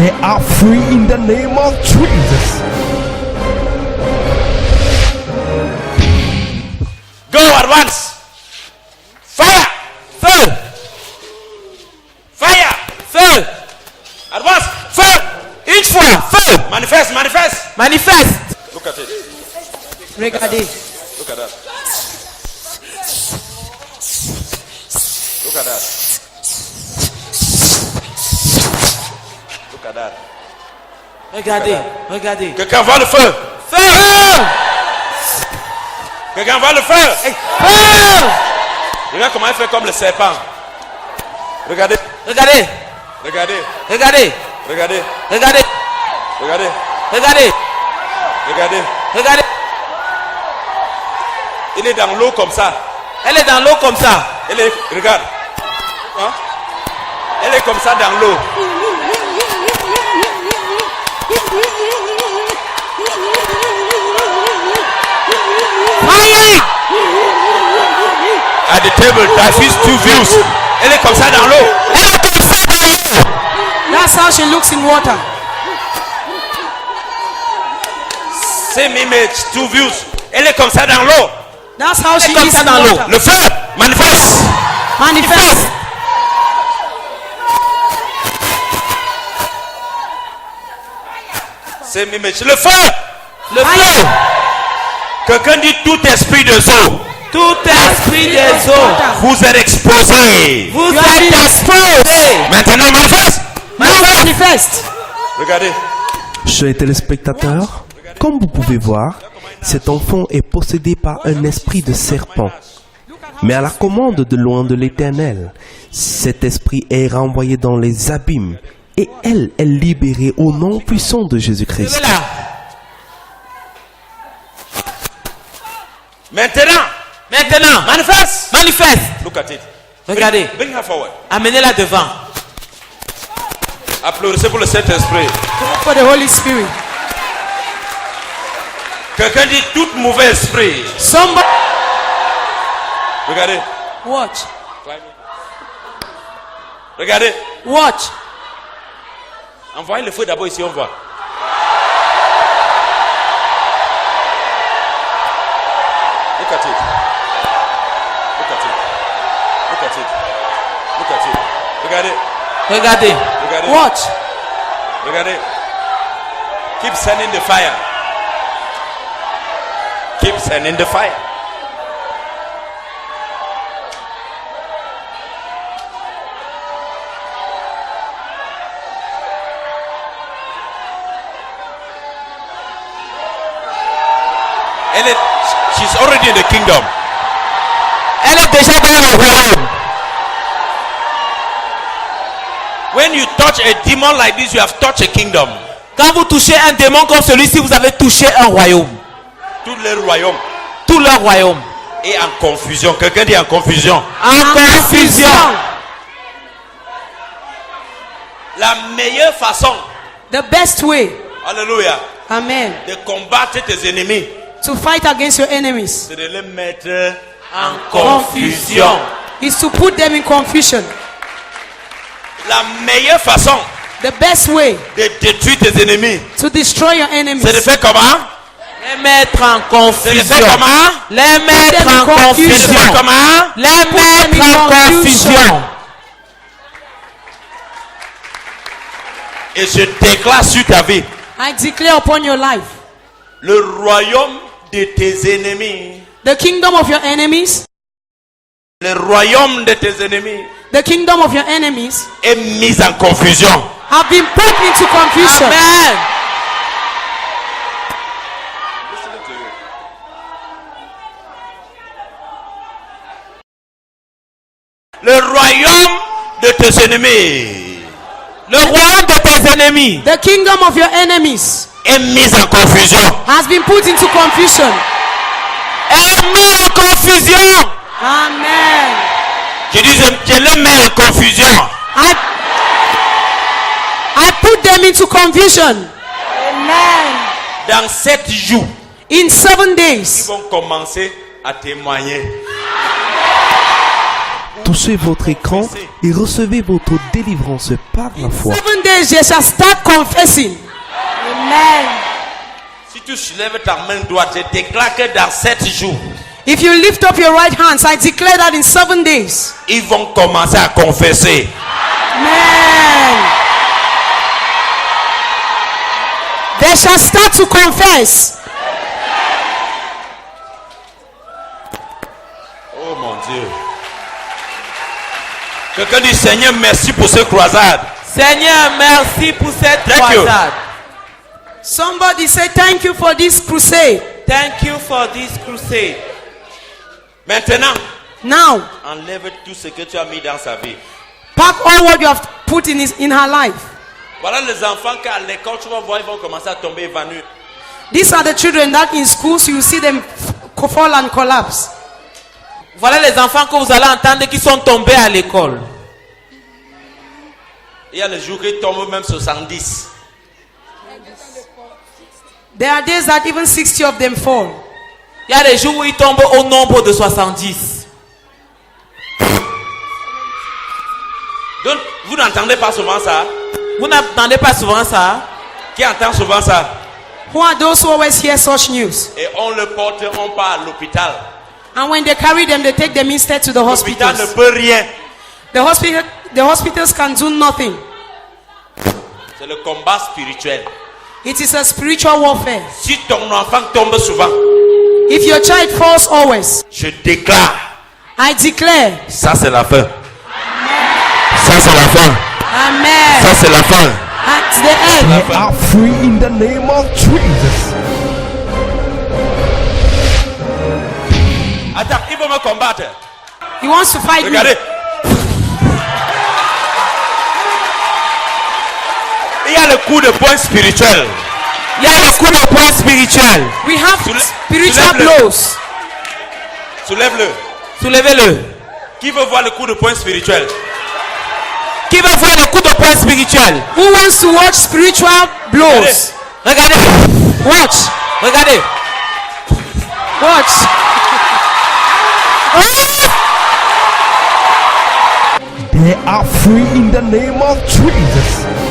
They are free in the name of Jesus. Go at once. Fire. Feu. Fire. Feu. At once. Feu. Une fois. Feu. Manifeste. Manifeste. Manifeste. Look at it. Regardez. Look at that. Look at that. Look at that. Regardez. Regardez. Quelqu'un voit le feu. Feu. Quelqu'un voit le feu. Feu. Regarde comment il fait comme le serpent. Regardez. Regardez. Regardez. Regardez. Regardez. Regardez. Regardez. Regardez. Regardez. Regardez. Il est dans l'eau comme ça. Elle est dans l'eau comme ça. Elle est, regarde. Hein? Elle est comme ça dans l'eau. Fire. At the table, diffuse two views. Elle est comme ça dans l'eau. Elle est comme ça dans l'eau. That's how she looks in water. Same image, two views. Elle est comme ça dans l'eau. That's how she comme is ça in dans l'eau. water. Le feu manifeste. Manifest. Same image. Le feu. Le feu. Quelqu'un dit tout esprit de eau. Tout esprit des eaux. Vous êtes exposé. Vous êtes exposés. Maintenant manifeste. Manifest. Regardez. Chers téléspectateurs, comme vous pouvez voir, cet enfant est possédé par un esprit de serpent. Mais à la commande de loin de l'Éternel, cet esprit est renvoyé dans les abîmes et elle est libérée au nom puissant de Jésus-Christ. Là. Maintenant. Manifeste. Manifeste. Look at it. Regardez. Bring her forward. Amenez-la devant. Applaudissez pour le Saint-Esprit. For the Holy Spirit. Quelqu'un dit tout mauvais esprit. Somebody Regardez. watch. Regardez. Watch. Envoyez le feu d'abord ici, on voit. Look at it. Look at it. Look at it. Look at it. Regardez. Regardez. Regardez. Watch. Regardez. Keep sending the fire. Keep sending the fire. She's already in the kingdom. Elle est déjà dans le royaume. When you touch a demon like this, you have touched a kingdom. Quand vous touchez un démon comme celui-ci, vous avez touché un royaume. Tout le royaume Tout leur royaume. est en confusion. Quelqu'un dit en confusion. En confusion. La meilleure façon, The best way. alléluia, Amen. de combattre tes ennemis, To fight against your enemies c'est de les mettre en confusion. is to put them in confusion. La meilleure façon The best way de détruire tes ennemis, to destroy your c'est de enemies faire comment? Les mettre en C'est de confusion. faire comment? Les mettre en confusion. C'est de confusion. faire comment? Les them mettre in en confusion. confusion. Et je déclare sur ta vie, I declare upon your life le royaume de tes ennemis, the kingdom of your enemies, le royaume de tes ennemis the kingdom of your enemies est mis en confusion. have been put into confusion. Amen. Le royaume de tes ennemis Le royaume de tes ennemis The kingdom of your enemies est mis en confusion. has been put into confusion. est mis en confusion. Amen. Je dis, je le mets en confusion. I put them into confusion. Amen. Dans 7 jours, In 7 ils days, vont commencer à témoigner. Tout Touchez votre écran et recevez votre délivrance par la foi. 7 days they shall start confessing. Amen. Si tu soulèves ta main droite, je déclare que dans 7 jours, If you lift up your right hands, I declare that in 7 days. ils vont commencer à confesser. Amen. They shall start to confess. Oh mon Dieu. Quelqu'un dit Seigneur, merci pour cette croisade. Seigneur, merci pour cette Thank you. croisade. Somebody say thank you for this crusade. Thank you for this crusade. Maintenant, Now, enlève tout ce que tu as mis dans sa vie. pack all what you have put in her life. Voilà les enfants qu'à l'école, tu vas voir, ils vont commencer à tomber évanouis. These are the children that in schools you see them fall and collapse. Voilà les enfants que vous allez entendre qui sont tombés à l'école. Il y a les jours qui tombent même 70. There are days that even 60 of them fall. Il y a des jours où ils tombent au nombre de 70. Donc, vous n'entendez pas souvent ça? Vous n'entendez pas souvent ça? Qui entend souvent ça? Who are those who always hear such news? Et on le porte, on part à l'hôpital. And when they carry them, they take them instead to the L'hôpital ne hospitals. peut rien. The hospitals can do nothing. C'est le combat spirituel. It is a spiritual warfare. Si ton enfant tombe souvent, If your child falls always, je déclare, I declare, ça c'est la fin. Ça c'est la fin. Amen. Ça c'est la fin. At the end, They are free in the name of Jesus. Attends, il veut me combattre. he wants to fight me. Regardez. Il y a le coup de poing spirituel. Il y a le coup de poing spirituel. We have spiritual soulève-le. blows. Soulève-le. Soulevez-le. Qui veut voir le coup de poing spirituel? Qui veut voir le coup de poing spirituel? Who wants to watch spiritual blows? Regardez. Watch. Regardez. Watch. They are free in the name of Jesus.